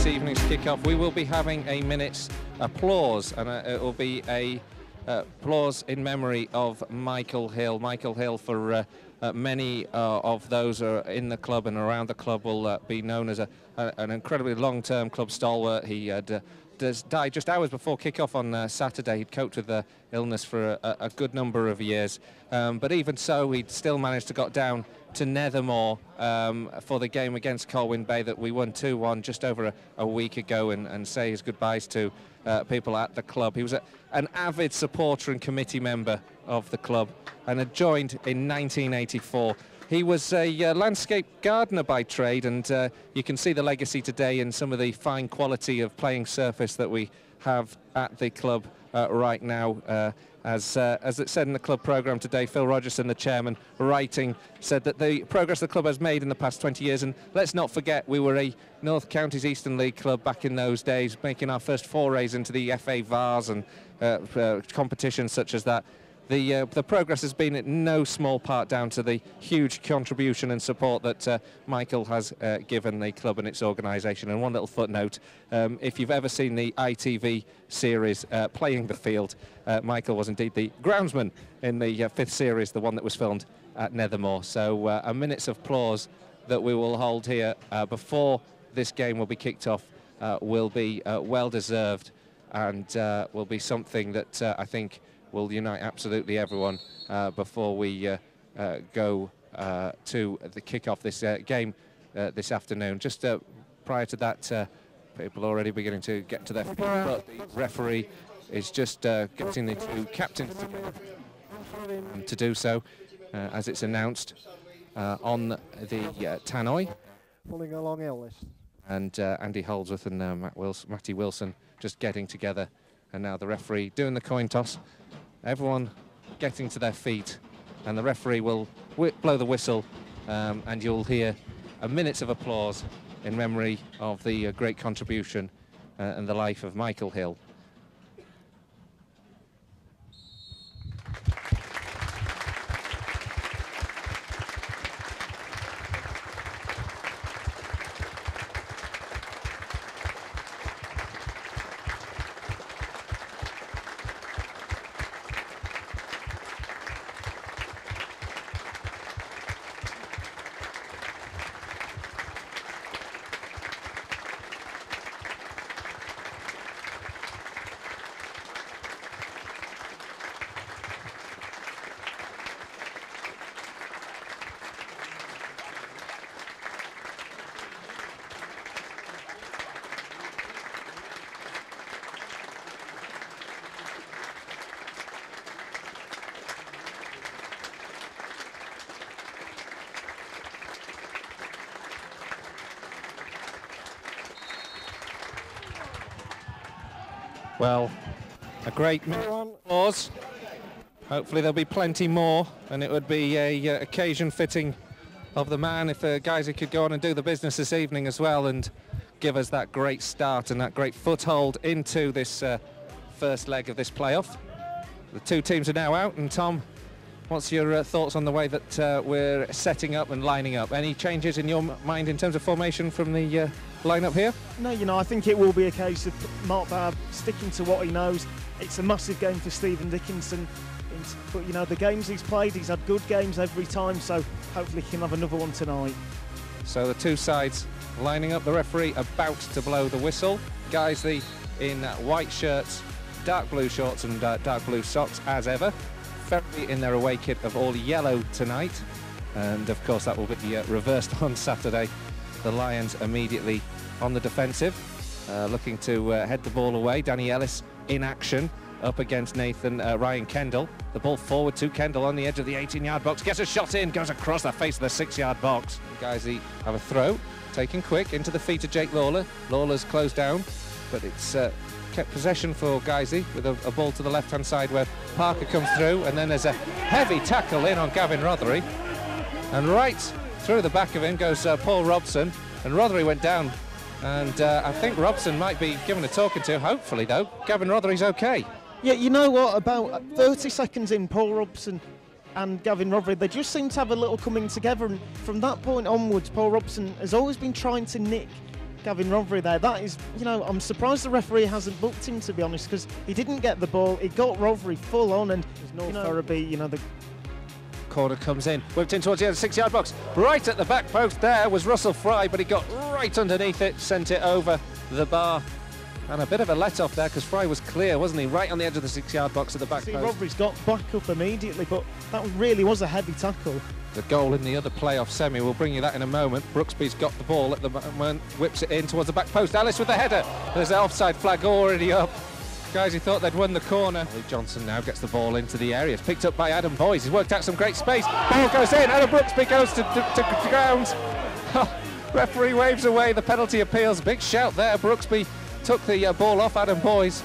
this evening's kick-off, we will be having a minute's applause, and it will be a applause in memory of Michael Hill. Michael Hill, for many of those who are in the club and around the club, will be known as an incredibly long-term club stalwart. He had died just hours before kick-off on Saturday. He'd coped with the illness for a good number of years, but even so, he'd still managed to got down to Nethermore for the game against Colwyn Bay that we won 2-1 just over a week ago, and say his goodbyes to people at the club. He was an avid supporter and committee member of the club and had joined in 1984. He was a landscape gardener by trade, and you can see the legacy today in some of the fine quality of playing surface that we have at the club right now. As it said in the club programme today, Phil Rogerson, the chairman, writing, said that the progress the club has made in the past 20 years, and let's not forget we were a North Counties Eastern League club back in those days, making our first forays into the FA Vars and competitions such as that. The progress has been in no small part down to the huge contribution and support that Michael has given the club and its organisation. And one little footnote, if you've ever seen the ITV series Playing the Field, Michael was indeed the groundsman in the fifth series, the one that was filmed at Nethermore. So a minute's applause that we will hold here before this game will be kicked off will be well deserved, and will be something that I think will unite absolutely everyone before we go to the kick-off this game this afternoon. Just prior to that, people are already beginning to get to their feet, but the referee is just getting the two captains together to do so, as it's announced on the tannoy. Pulling along Ellis. And Andy Holdsworth and Matty Wilson just getting together, and now the referee doing the coin toss. Everyone getting to their feet, and the referee will blow the whistle, and you'll hear a minute of applause in memory of the great contribution and the life of Michael Hill. Well, a great minute of applause. Hopefully there'll be plenty more, and it would be a occasion fitting of the man if Guiseley could go on and do the business this evening as well and give us that great start and that great foothold into this first leg of this playoff. The two teams are now out, and Tom, what's your thoughts on the way that we're setting up and lining up? Any changes in your mind in terms of formation from the line-up here? No, I think it will be a case of Mark Barr sticking to what he knows. It's a massive game for Stephen Dickinson, but the games he's played, he's had good games every time, so hopefully he can have another one tonight. So the two sides lining up, the referee about to blow the whistle. Guiseley in white shirts, dark blue shorts and dark blue socks as ever. Ferriby in their away kit of all yellow tonight, and of course that will be reversed on Saturday. The Lions immediately on the defensive, looking to head the ball away. Danny Ellis in action up against Ryan Kendall. The ball forward to Kendall on the edge of the 18-yard box, gets a shot in, goes across the face of the 6-yard box. Guiseley have a throw, taken quick into the feet of Jake Lawler. Lawler's closed down, but it's kept possession for Guiseley with a ball to the left-hand side where Parker comes through, and then there's a heavy tackle in on Gavin Rothery, and right through the back of him goes Paul Robson, and Rothery went down, and I think Robson might be given a talking to. Hopefully though, Gavin Rothery's okay. Yeah, you know what, about 30 seconds in, Paul Robson and Gavin Rothery, they just seem to have a little coming together, and from that point onwards, Paul Robson has always been trying to nick Gavin Rodri there. That is, you know, I'm surprised the referee hasn't booked him, to be honest, because he didn't get the ball. He got Rodri full on, and North Ferriby, you know, the corner comes in, whipped in towards the other 6-yard box. Right at the back post there was Russell Fry, but he got right underneath it, sent it over the bar. And a bit of a let-off there, because Fry was clear, wasn't he? Right on the edge of the 6-yard box at the back post. Rodri's got back up immediately, but that really was a heavy tackle. The goal in the other playoff semi, we'll bring you that in a moment. Brooksby's got the ball at the moment, whips it in towards the back post. Ellis with the header. There's the offside flag already up. Guys, he thought they'd won the corner. Lee Johnson now gets the ball into the area. It's picked up by Adam Boyes. He's worked out some great space. Ball goes in. Adam Brooksby goes to ground. Referee waves away the penalty appeals. Big shout there. Brooksby took the ball off Adam Boyes,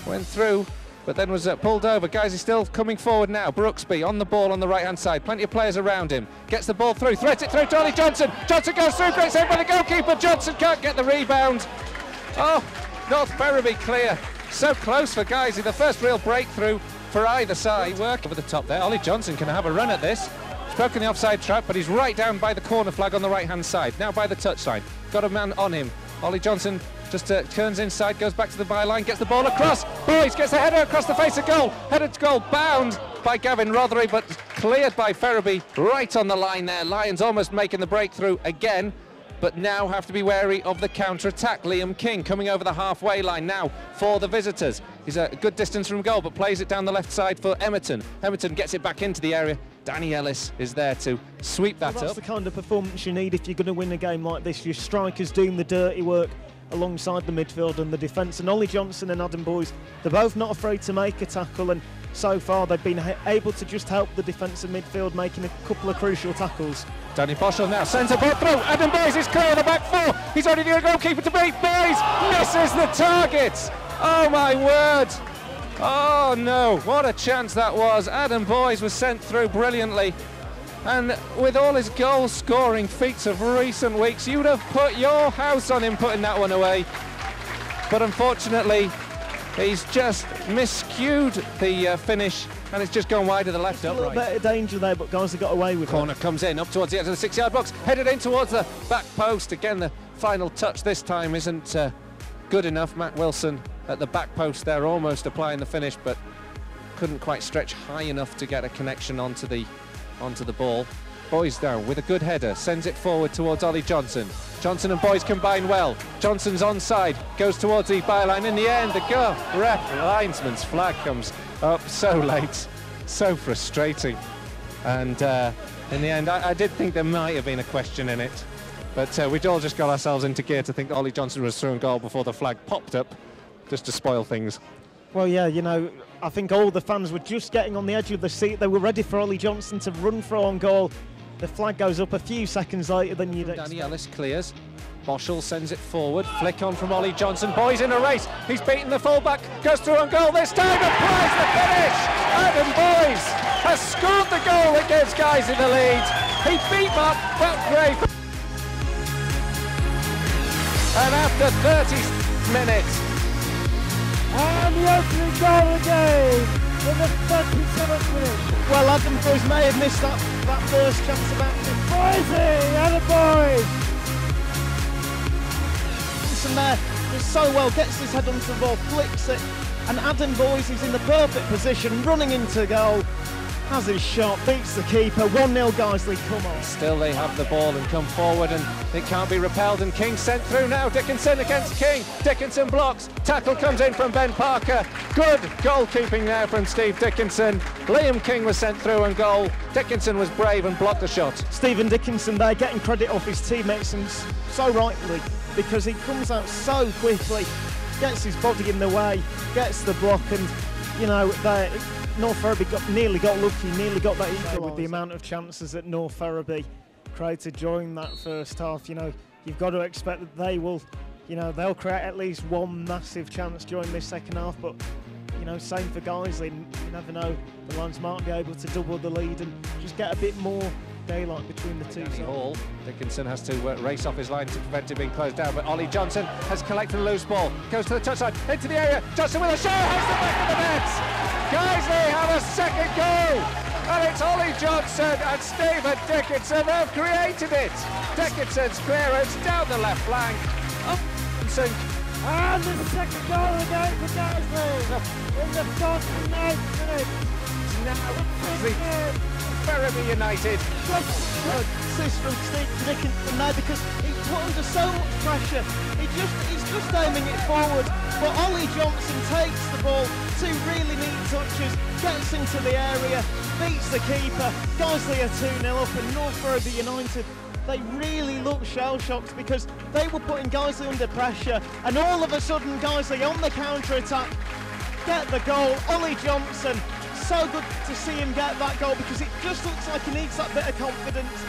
went through, but then was pulled over. Guys, he's still coming forward now. Brooksby on the ball on the right-hand side. Plenty of players around him. Gets the ball through, threads it through to Ollie Johnson. Johnson goes through, great save by the goalkeeper. Johnson can't get the rebound. Oh, North Ferriby clear. So close for Guiseley. The first real breakthrough for either side. Work over the top there. Ollie Johnson can have a run at this. He's broken the offside trap, but he's right down by the corner flag on the right-hand side. Now by the touchline. Got a man on him. Ollie Johnson just turns inside, goes back to the byline, gets the ball across. Boyes gets a header across the face of goal. Headed to goal, bound by Gavin Rodri, but cleared by Ferriby right on the line there. Lions almost making the breakthrough again, but now have to be wary of the counter-attack. Liam King coming over the halfway line now for the visitors. He's a good distance from goal, but plays it down the left side for Emerton. Emerton gets it back into the area. Danny Ellis is there to sweep that up. That's the kind of performance you need if you're going to win a game like this. Your strikers doing the dirty work alongside the midfield and the defence. And Ollie Johnson and Adam Boyes, they're both not afraid to make a tackle, and so far they've been able to just help the defence and midfield, making a couple of crucial tackles. Danny Boschel now sends a ball through. Adam Boyes is clear of the back four. He's only the goalkeeper to beat. Boyes misses the target. Oh my word. Oh no, what a chance that was. Adam Boyes was sent through brilliantly. And with all his goal-scoring feats of recent weeks, you'd have put your house on him putting that one away. But unfortunately, he's just miscued the finish, and it's just gone wide to the left. A little bit of danger there, but guys have got away with it. Corner comes in, up towards the edge of the 6-yard box, headed in towards the back post. Again, the final touch this time isn't good enough. Matt Wilson at the back post there, almost applying the finish, but couldn't quite stretch high enough to get a connection onto the ball. Boyes down with a good header, sends it forward towards Ollie Johnson. Johnson and Boyes combine well. Johnson's onside, goes towards the byline. In the end, the linesman's flag comes up so late, so frustrating. And in the end, I did think there might have been a question in it, but we'd all just got ourselves into gear to think that Ollie Johnson was through in goal before the flag popped up, just to spoil things. Well, yeah, you know, I think all the fans were just getting on the edge of the seat. They were ready for Ollie Johnson to run through on goal. The flag goes up a few seconds later than you'd expect. Danny Ellis clears. Boschel sends it forward. Flick on from Ollie Johnson. Boyes in a race. He's beaten the fullback. Goes through on goal this time. Applies the finish. Adam Boyes has scored the goal that gives Guiseley the lead. He beat Mark Belgrave. And after 30 minutes, and the opening goal of the game in the 37th minute. Well, Adam Boyes may have missed that first chance of action. Boise, Adam Boyes! And there, does so well, gets his head onto the ball, flicks it, and Adam Boyes is in the perfect position, running into goal. Has his shot, beats the keeper, 1-0 Guiseley, come on. Still they have the ball and come forward, and it can't be repelled, and King sent through now. Dickinson against King. Dickinson blocks. Tackle comes in from Ben Parker. Good goalkeeping there from Steve Dickinson. Liam King was sent through and goal. Dickinson was brave and blocked the shot. Stephen Dickinson there getting credit off his teammates, and so rightly, because he comes out so quickly, gets his body in the way, gets the block, and you know, North Ferriby nearly got lucky, nearly got that equaliser. With the amount of chances that North Ferriby created during that first half, you know, you've got to expect that they will, you know, they'll create at least one massive chance during this second half. But you know, same for Guiseley. You never know, the Lions might be able to double the lead and just get a bit more daylight between the two sides. Dickinson has to race off his line to prevent it being closed down, but Ollie Johnson has collected a loose ball, goes to the touchline, into the area. Johnson with a shot, has the back of the net. Guiseley have a second goal, and it's Ollie Johnson and Stephen Dickinson have created it. Dickinson's clearance down the left flank, And the second goal of the game for Guiseley in the 49th minute. Now, Ferriby United. Assist from Stephen Dickinson now because he's put under so much pressure. He's just aiming it forward, but Ollie Johnson takes the ball, 2 really neat touches, gets into the area, beats the keeper. Guiseley are 2-0 up, and North Ferriby United, they really look shell-shocked because they were putting Guiseley under pressure, and all of a sudden Guiseley on the counter-attack get the goal. Ollie Johnson, so good to see him get that goal because it just looks like he needs that bit of confidence.